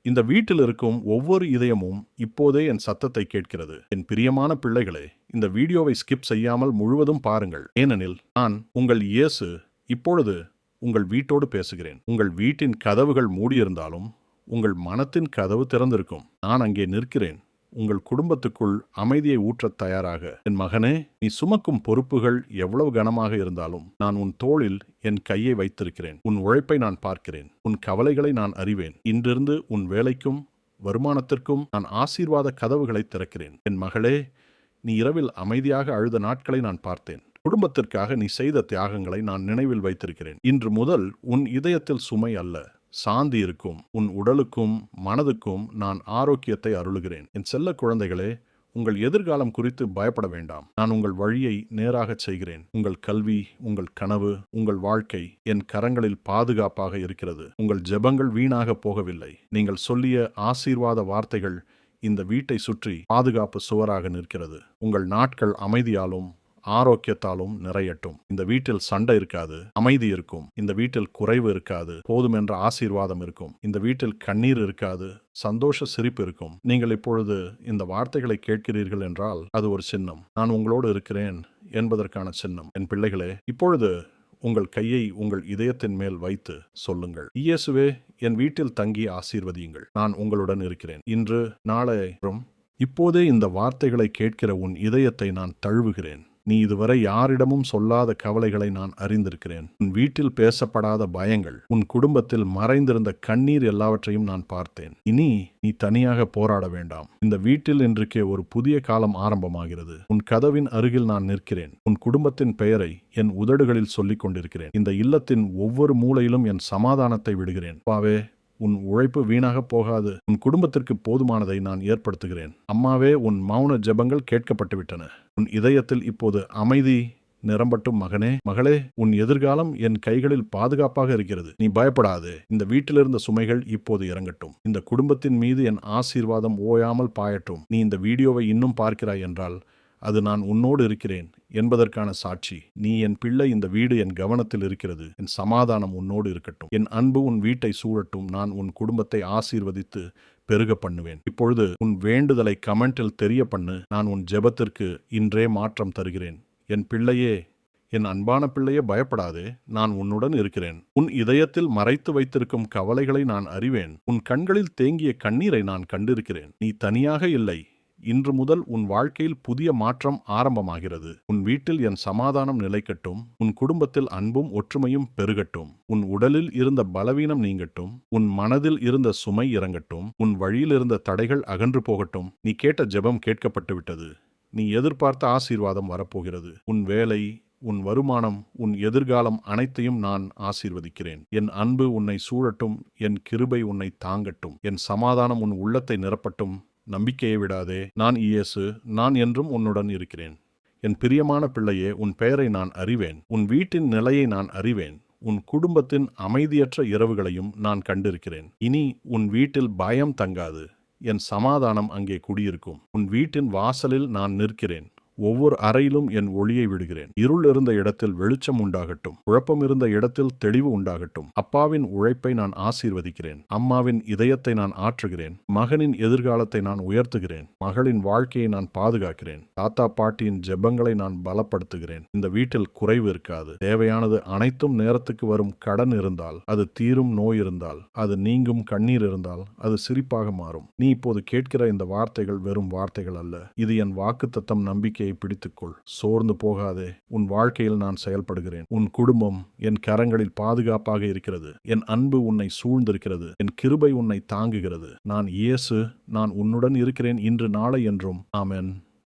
இந்த வீட்டில் இருக்கும் ஒவ்வொரு இதயமும் இப்போதே என் சத்தத்தை கேட்கிறது. என் பிரியமான பிள்ளைகளே, இந்த வீடியோவை ஸ்கிப் செய்யாமல் முழுவதும் பாருங்கள். ஏனெனில் நான் உங்கள் இயேசு இப்பொழுது உங்கள் வீட்டோடு பேசுகிறேன். உங்கள் வீட்டின் கதவுகள் மூடியிருந்தாலும் உங்கள் மனத்தின் கதவு திறந்திருக்கும். நான் அங்கே நிற்கிறேன், உங்கள் குடும்பத்துக்குள் அமைதியை ஊற்றத் தயாராக. என் மகனே, நீ சுமக்கும் பொறுப்புகள் எவ்வளவு கனமாக இருந்தாலும் நான் உன் தோளில் என் கையை வைத்திருக்கிறேன். உன் உழைப்பை நான் பார்க்கிறேன், உன் கவலைகளை நான் அறிவேன். இன்றிருந்து உன் வேலைக்கும் வருமானத்திற்கும் நான் ஆசீர்வாத கதவுகளை திறக்கிறேன். என் மகளே, நீ இரவில் அமைதியாக அழுத நாட்களை நான் பார்த்தேன். குடும்பத்திற்காக நீ செய்த தியாகங்களை நான் நினைவில் வைத்திருக்கிறேன். இன்று முதல் உன் இதயத்தில் சுமை அல்ல, சாந்தி இருக்கும். உன் உடலுக்கும் மனதுக்கும் நான் ஆரோக்கியத்தை அருளுகிறேன். என் செல்ல குழந்தைகளே, உங்கள் எதிர்காலம் குறித்து பயப்பட வேண்டாம். நான் உங்கள் வழியை நேராகச் செய்கிறேன். உங்கள் கல்வி, உங்கள் கனவு, உங்கள் வாழ்க்கை என் கரங்களில் பாதுகாப்பாக இருக்கிறது. உங்கள் ஜெபங்கள் வீணாக போகவில்லை. நீங்கள் சொல்லிய ஆசீர்வாத வார்த்தைகள் இந்த வீட்டை சுற்றி பாதுகாப்பு சுவராக நிற்கிறது. உங்கள் நாட்கள் அமைதியாலும் ஆரோக்கியத்தாலும் நிறையட்டும். இந்த வீட்டில் சண்டை இருக்காது, அமைதி இருக்கும். இந்த வீட்டில் குறைவு இருக்காது, போதும் என்ற ஆசீர்வாதம் இருக்கும். இந்த வீட்டில் கண்ணீர் இருக்காது, சந்தோஷ சிரிப்பு இருக்கும். நீங்கள் இப்பொழுது இந்த வார்த்தைகளை கேட்கிறீர்கள் என்றால் அது ஒரு சின்னம். நான் உங்களோடு இருக்கிறேன் என்பதற்கான சின்னம். என் பிள்ளைகளே, இப்பொழுது உங்கள் கையை உங்கள் இதயத்தின் மேல் வைத்து சொல்லுங்கள், இயேசுவே, என் வீட்டில் தங்கி ஆசீர்வதியுங்கள். நான் உங்களுடன் இருக்கிறேன். இன்று, நாளை, இப்போதே இந்த வார்த்தைகளை கேட்கிற உன் இதயத்தை நான் தழுவுகிறேன். நீ இதுவரை யாரிடமும் சொல்லாத கவலைகளை நான் அறிந்திருக்கிறேன். உன் வீட்டில் பேசப்படாத பயங்கள், உன் குடும்பத்தில் மறைந்திருந்த கண்ணீர் எல்லாவற்றையும் நான் பார்த்தேன். இனி நீ தனியாக போராட வேண்டாம். இந்த வீட்டில் இன்றைக்கே ஒரு புதிய காலம் ஆரம்பமாகிறது. உன் கதவின் அருகில் நான் நிற்கிறேன். உன் குடும்பத்தின் பெயரை என் உதடுகளில் சொல்லிக் கொண்டிருக்கிறேன். இந்த இல்லத்தின் ஒவ்வொரு மூலையிலும் என் சமாதானத்தை விடுகிறேன். பாவே, உன் உழைப்பு வீணாக போகாது. உன் குடும்பத்திற்கு போதுமானதை நான் ஏற்படுத்துகிறேன். அம்மாவே, உன் மௌன ஜெபங்கள் கேட்கப்பட்டுவிட்டன. உன் இதயத்தில் இப்போது அமைதி நிரம்பட்டும். மகனே, மகளே, உன் எதிர்காலம் என் கைகளில் பாதுகாப்பாக இருக்கிறது. நீ பயப்படாதே. இந்த வீட்டிலிருந்த சுமைகள் இப்போது இறங்கட்டும். இந்த குடும்பத்தின் மீது என் ஆசீர்வாதம் ஓயாமல் பாயட்டும். நீ இந்த வீடியோவை இன்னும் பார்க்கிறாய் என்றால் அது நான் உன்னோடு இருக்கிறேன் என்பதற்கான சாட்சி. நீ என் பிள்ளை, இந்த வீடு என் கவனத்தில் இருக்கிறது. என் சமாதானம் உன்னோடு இருக்கட்டும். என் அன்பு உன் வீட்டை சூழட்டும். நான் உன் குடும்பத்தை ஆசீர்வதித்து பெருக பண்ணுவேன். இப்பொழுது உன் வேண்டுதலை கமெண்டில் தெரிய பண்ணு. நான் உன் ஜெபத்திற்கு இன்றே மாற்றம் தருகிறேன். என் பிள்ளையே, என் அன்பான பிள்ளையே, பயப்படாதே. நான் உன்னுடன் இருக்கிறேன். உன் இதயத்தில் மறைத்து வைத்திருக்கும் கவலைகளை நான் அறிவேன். உன் கண்களில் தேங்கிய கண்ணீரை நான் கண்டிருக்கிறேன். நீ தனியாக இல்லை. இன்று முதல் உன் வாழ்க்கையில் புதிய மாற்றம் ஆரம்பமாகிறது. உன் வீட்டில் என் சமாதானம் நிலைக்கட்டும். உன் குடும்பத்தில் அன்பும் ஒற்றுமையும் பெருகட்டும். உன் உடலில் இருந்த பலவீனம் நீங்கட்டும். உன் மனதில் இருந்த சுமை இறங்கட்டும். உன் வழியில் இருந்த தடைகள் அகன்று போகட்டும். நீ கேட்ட ஜெபம் கேட்கப்பட்டு விட்டது. நீ எதிர்பார்த்த ஆசீர்வாதம் வரப்போகிறது. உன் வேலை, உன் வருமானம், உன் எதிர்காலம் அனைத்தையும் நான் ஆசீர்வதிக்கிறேன். என் அன்பு உன்னை சூழட்டும். என் கிருபை உன்னை தாங்கட்டும். என் சமாதானம் உன் உள்ளத்தை நிரப்பட்டும். நம்பிக்கையை விடாதே. நான் இயேசு, நான் என்றும் உன்னுடன் இருக்கிறேன். என் பிரியமான பிள்ளையே, உன் பெயரை நான் அறிவேன். உன் வீட்டின் நிலையை நான் அறிவேன். உன் குடும்பத்தின் அமைதியற்ற இரவுகளையும் நான் கண்டிருக்கிறேன். இனி உன் வீட்டில் பயம் தங்காது. என் சமாதானம் அங்கே குடியிருக்கும். உன் வீட்டின் வாசலில் நான் நிற்கிறேன். ஒவ்வொரு அறையிலும் என் ஒளியை விடுகிறேன். இருள் இருந்த இடத்தில் வெளிச்சம் உண்டாகட்டும். குழப்பம் இருந்த இடத்தில் தெளிவு உண்டாகட்டும். அப்பாவின் உழைப்பை நான் ஆசீர்வதிக்கிறேன். அம்மாவின் இதயத்தை நான் ஆற்றுகிறேன். மகனின் எதிர்காலத்தை நான் உயர்த்துகிறேன். மகளின் வாழ்க்கையை நான் பாதுகாக்கிறேன். தாத்தா பாட்டியின் ஜெபங்களை நான் பலப்படுத்துகிறேன். இந்த வீட்டில் குறைவு இருக்காது. தேவையானது அனைத்தும் நேரத்துக்கு வரும். கடன் இருந்தால் அது தீரும். நோய் இருந்தால் அது நீங்கும். கண்ணீர் இருந்தால் அது சிரிப்பாக மாறும். நீ இப்போது கேட்கிற இந்த வார்த்தைகள் வெறும் வார்த்தைகள் அல்ல. இது என் வாக்குத்தத்தம். நம்பிக்கை பிடித்துக்கொள். சோர்ந்து போகாதே. உன் வாழ்க்கையில் நான் செயல்படுகிறேன். உன் குடும்பம் என் கரங்களில் பாதுகாப்பாக இருக்கிறது. என் அன்பு உன்னை சூழ்ந்திருக்கிறது. என் கிருபை உன்னை தாங்குகிறது. நான் இயேசு, நான் உன்னுடன் இருக்கிறேன் இன்று, நாளை என்றும். ஆமென்.